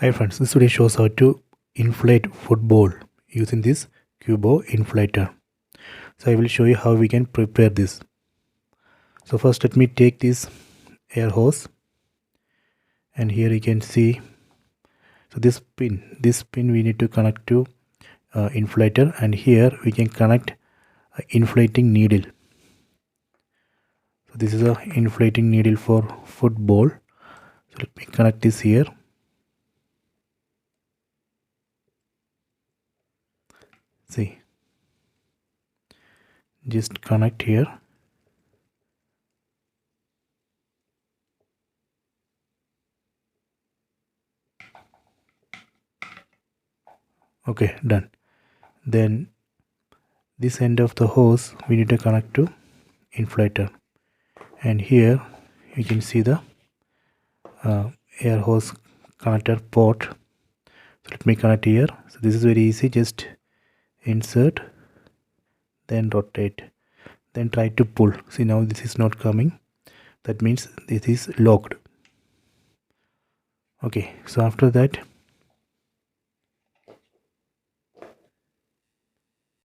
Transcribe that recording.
Hi friends, this video shows how to inflate football using this Qubo inflator. So I will show you how we can prepare this. So first let me take this air hose, and here you can see, so this pin we need to connect to inflator, and here we can connect inflating needle. So this is a inflating needle for football. So let me connect this here. See, just connect here. Okay, done. Then this end of the hose we need to connect to inflator, and here you can see the air hose connector port. So let me connect here. So this is very easy, just insert, then rotate, then try to pull. See, now this is not coming, that means this is locked. Okay, so after that